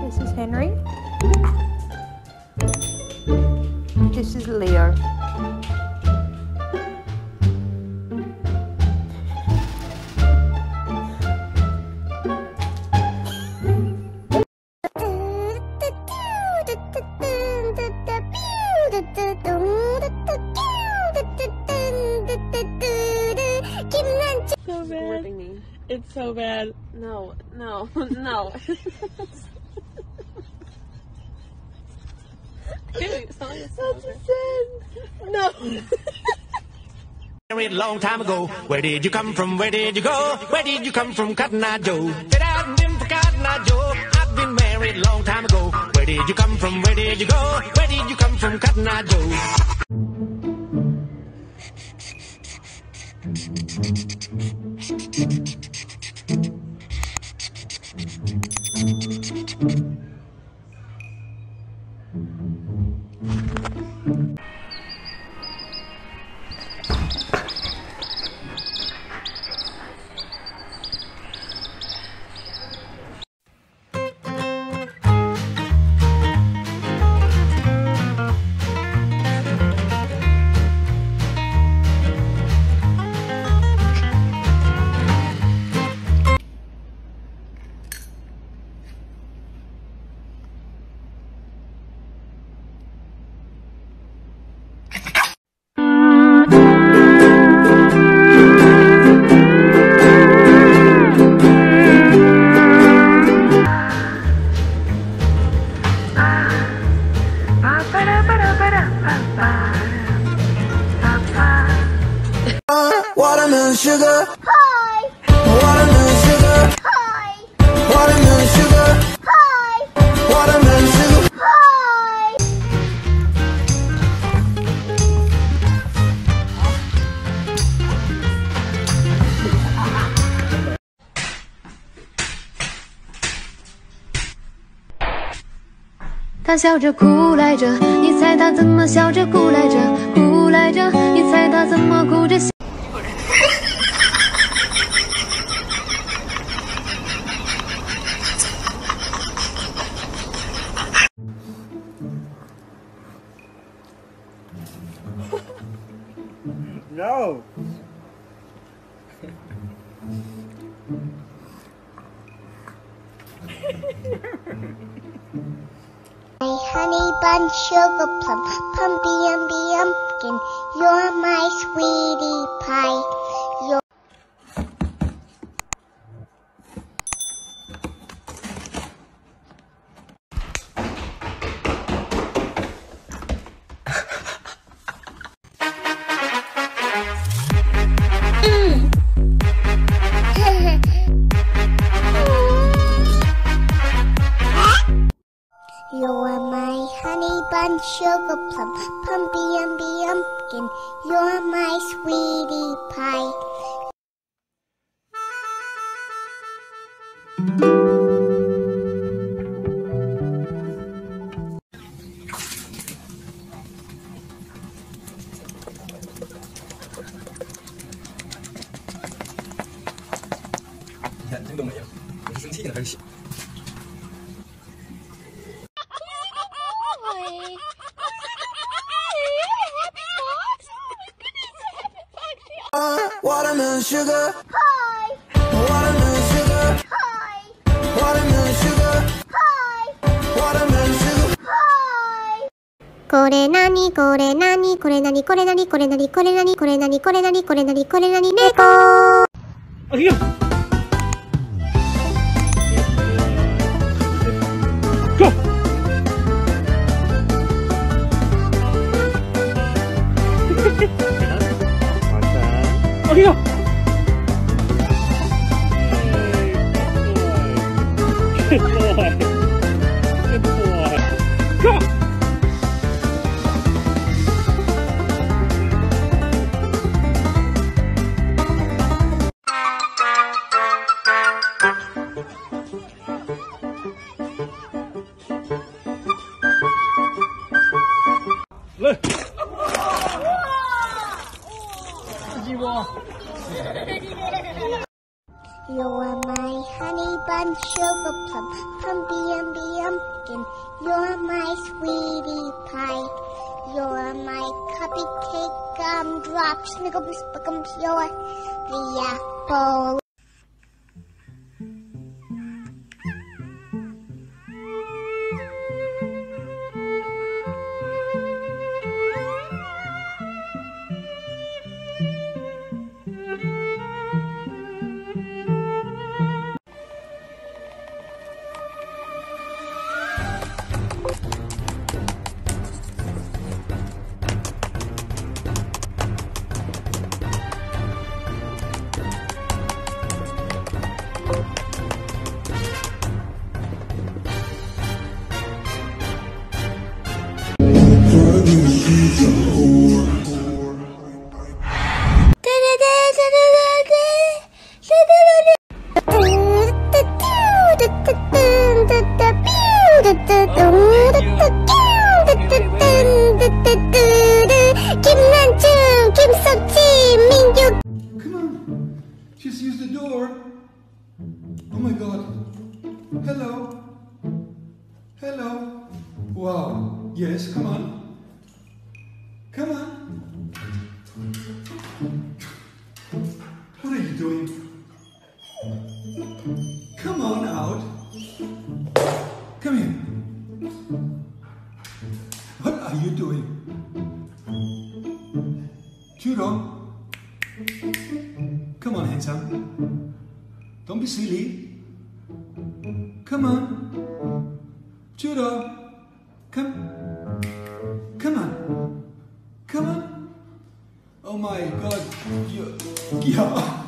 This is Henry. This is Leo. So bad. It's so bad. No, no, no. No. Married a long time ago. Where did you come from? Where did you go? Where did you come from, Cotton Eye Joe? Get out and in for Cotton Eye Joe. I've been married a long time ago. Where did you come from? Where did you go? Where did you come from, Cotton Eye Joe? Watermelon sugar. Hi. Watermelon sugar. Hi. Watermelon sugar. Hi. Watermelon sugar. Hi.他笑着哭来着，你猜他怎么笑着哭来着？哭来着，你猜他怎么哭着笑？ No. My honey bun, sugar plum, pumpy umby umpkin, you're my sweetie pie. You're You're my honey bun, sugar plum, pumpy umby umpkin, you're my sweetie pie. Watermelon sugar. Hi. Watermelon sugar. Hi. Watermelon sugar. Hi. Watermelon sugar. Hi. これなにこれなにこれなにこれなにこれなにこれなにこれなにこれなにこれなにこれなに猫。Go. here. Good boy. Good boy. Go. Look. You are my honey bun, sugar plum, pumpy umby umpkin. You're my sweetie pie. You're my cupcake, gumdrop, snickums, spickums. You're the apple. Come on. Just use the door. Oh my god. Hello. Hello. Wow. Yes, come on. Come on. What are you doing? Come on out. Come here. What are you doing? Judo. Come on, handsome. Don't be silly. Come on. Judo. Come. Come on. Come on. Oh my god. Yeah.